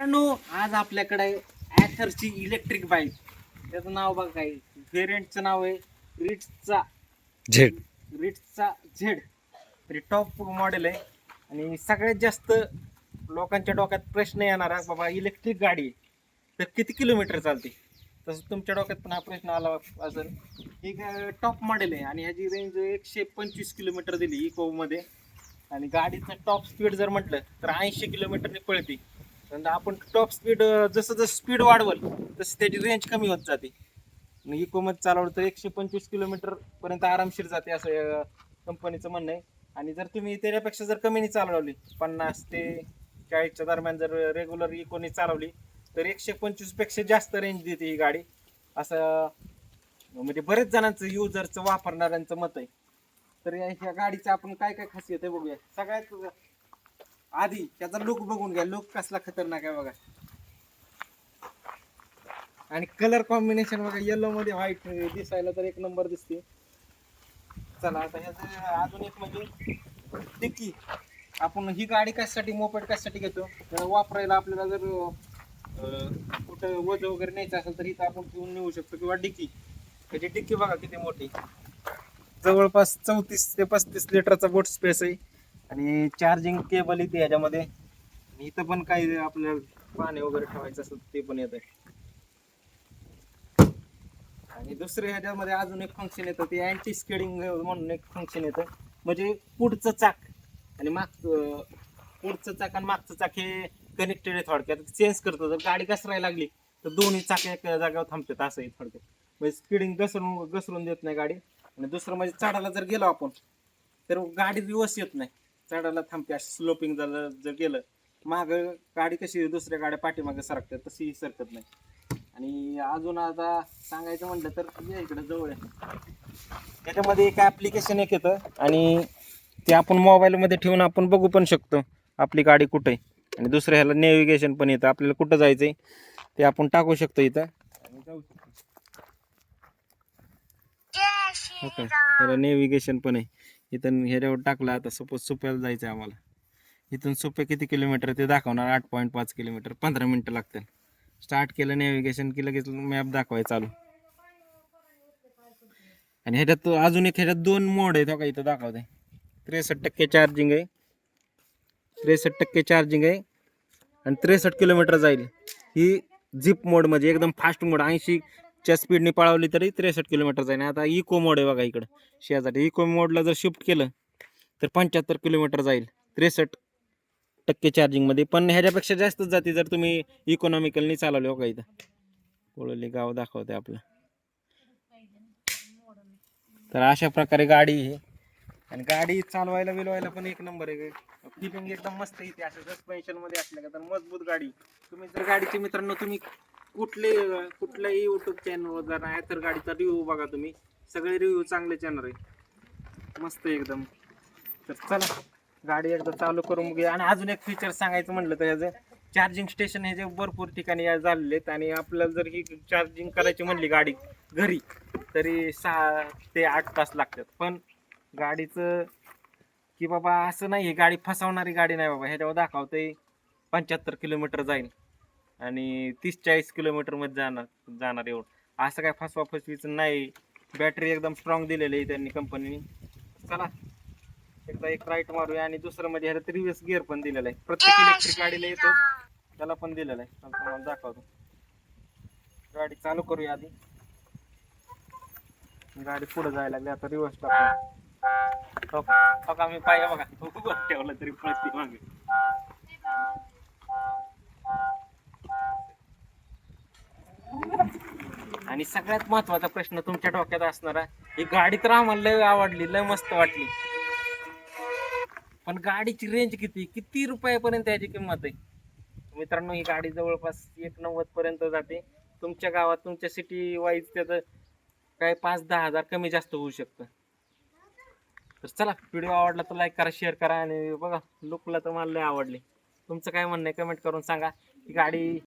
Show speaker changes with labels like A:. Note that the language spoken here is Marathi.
A: मित्रांनो, आज आपल्याकडे ॲथरची इलेक्ट्रिक बाईक. त्याचं नाव बघा काय, व्हेरियंटचं नाव आहे रिट्सचा
B: झेड.
A: रिट्सचा झेड. तरी टॉप मॉडेल आहे. आणि सगळ्यात जास्त लोकांच्या डोक्यात प्रश्न येणारा, बाबा इलेक्ट्रिक गाडी आहे, तर किती किलोमीटर चालते. तसं तुमच्या डोक्यात पण हा प्रश्न आला असेल. एक टॉप मॉडेल आहे आणि ह्याची रेंज 125 किलोमीटर दिली इकोमध्ये. आणि गाडीचं टॉप स्पीड जर म्हटलं तर 80 किलोमीटरने पळते. आणि आपण टॉप स्पीड जसं जसं स्पीड वाढवल तसं त्याची रेंज कमी होत जाते. इकोमध्ये चालवलं तर 125 किलोमीटर पर्यंत आरामशीर जाते, असं कंपनीचं म्हणणं आहे. आणि जर तुम्ही त्याच्यापेक्षा जर कमीने चालवली, 50 ते 40च्या दरम्यान जर रेग्युलर इकोने चालवली, तर 125 पेक्षा जास्त रेंज देते ही गाडी, असं म्हणजे बरेच जणांचं युजरचं वापरणाऱ्यांचं मत आहे. तर ह्या गाडीचं आपण काय काय खासियत आहे बघूया. सगळ्यात आधी त्याचा लुक बघून घ्या. लुक कसला खतरनाक आहे बघा. आणि कलर कॉम्बिनेशन बघा, येलो मध्ये व्हाईट दिसायला तर एक नंबर दिसते. चला आता ह्याचं अजून एक म्हणजे डिक्की. आपण ही गाडी कशासाठी, मोपेड कशासाठी घेतो, तर वापरायला आपल्याला जर कुठं वज वगैरे न्यायचं असेल तर इथं आपण घेऊन नेऊ शकतो. किंवा डिक्की, त्याची डिक्की बघा किती मोठी, जवळपास 34 ते 35 लिटरचा बोट स्पेस आहे. आणि चार्जिंग केबल इथे ह्याच्यामध्ये. इथं पण काही आपल्याला पाणी वगैरे ठेवायचं असेल ते पण येत आहे. आणि दुसरे ह्याच्यामध्ये अजून एक फंक्शन येतं, ते अँटी स्किडिंग म्हणून एक फंक्शन येतं. म्हणजे पुढचं चाक आणि पुढचं चाक आणि मागचं चाक हे कनेक्टेड आहे. थोडक्यात चेंज करतो. जर गाडी घसरायला लागली तर दोन्ही चाक एका जागेवर थांबतात, असं आहे थोडक्यात. म्हणजे स्किडिंग घसरून देत नाही गाडी. आणि दुसरं म्हणजे चढायला जर गेलो आपण तर गाडी रिवर्स येत नाही, चढायला थांबते. असं स्लोपिंग जर गेलं, माग गाडी कशी दुसऱ्या गाड्या पाठीमागे सरकतात तशी सरकत नाही. आणि अजून आता सांगायचं म्हटलं तर इकडे जवळ आहे, त्याच्यामध्ये एक ॲप्लिकेशन एक येतं आणि ते आपण मोबाईलमध्ये ठेवून आपण बघू पण शकतो आपली गाडी कुठे आहे. आणि दुसऱ्या ह्याला नेव्हिगेशन पण येतं, आपल्याला कुठं जायचंय ते आपण टाकू शकतो इथं आणि जाऊ शकतो. ओके, त्याला नेव्हिगेशन पण आहे इथं. ह्याच्यावर टाकलं, आता सपोज सुप्याला जायचं आहे आम्हाला, इथून सुप्या किती किलोमीटर ते दाखवणार, 8.5 किलोमीटर, 15 मिनटं लागतील. स्टार्ट केलं नेव्हिगेशन की लगेच मॅप दाखवाय चालू. आणि ह्याच्यात अजून एक, ह्याच्यात 2 मोड आहेत का, इथं दाखवते. 63% चार्जिंग आहे, 63% चार्जिंग आहे आणि 63 किलोमीटर जाईल. ही झिप मोड म्हणजे एकदम फास्ट मोड, 80च्या स्पीडने पळवली तरी 63 किलोमीटर जाईल. आता इको मोड आहे बघा इकडं शेजारी. इको मोडला जर शिफ्ट केलं तर 75 किलोमीटर जाईल 63% चार्जिंगमध्ये. पण ह्याच्यापेक्षा जास्तच जाते जर तुम्ही इकॉनॉमिकलनी चालवले. हो का, इथं कोळवली गाव दाखवते आपलं. तर अशा प्रकारे गाडी आहे. आणि गाडी चालवायला बिलवायला पण एक नंबर आहे. किपिंग एकदम मस्त येते, असं सस्पेन्शन मध्ये असलं का तर मजबूत गाडी. तुम्ही जर गाडीचे मित्रांनो, तुम्ही कुठल्याही युट्यूब चॅनलवर जर आहे तर गाडीचा रिव्ह्यू बघा तुम्ही, सगळे रिव्ह्यू चांगले चॅनल आहे, मस्त एकदम. तर चला गाडी एकदा चालू करून बघूया. आणि अजून एक फीचर सांगायचं म्हटलं तर ह्याचं चार्जिंग स्टेशन हे जे भरपूर ठिकाणी झालेले आहेत. आणि आपल्याला जर ही चार्जिंग करायची म्हणली गाडी घरी तरी 6 ते 8 तास लागतात. पण गाडीचं की बाबा असं नाही, गाडी फसवणारी गाडी नाही बाबा. ह्याच्यावर दाखवतंय 75 किलोमीटर जाईल आणि 30-40 किलोमीटर मध्ये जाणार एवढं. असं काय फसवा फसवीचं नाही. बॅटरी एकदम स्ट्रॉंग दिलेली आहे त्यांनी, कंपनीने. चला एकदा एक राईट मारूया. आणि दुसरं म्हणजे ह्याला रिव्हर्स गिअर पण दिलेला आहे, प्रत्येक इलेक्ट्रिक गाडीला येतो, त्याला पण दिलेला आहे. तुम्हाला दाखवतो, गाडी चालू करूया. आधी गाडी पुढे जायला लागली, आता रिव्हर्स टाकू. बघा मी पाहिजे बघा, ठेवलं तरी पळती मागे. आणि सगळ्यात महत्वाचा प्रश्न तुमच्या डोक्यात असणारा, ही गाडी तर आम्हाला लय आवडली, लय मस्त वाटली, पण गाडीची रेंज किती किती रुपयापर्यंत याची किंमत आहे. मित्रांनो, ही गाडी जवळपास 190 पर्यंत जाते. तुमच्या गावात, तुमच्या सिटी वाईज त्याचं काय 5-10 हजार कमी जास्त होऊ शकतं. तर चला, व्हिडिओ आवडला तर लाईक करा, शेअर करा. आणि बघा, लुकला तर मला लय आवडली. तुमचं काय म्हणणं आहे कमेंट करून सांगा. ही गाडी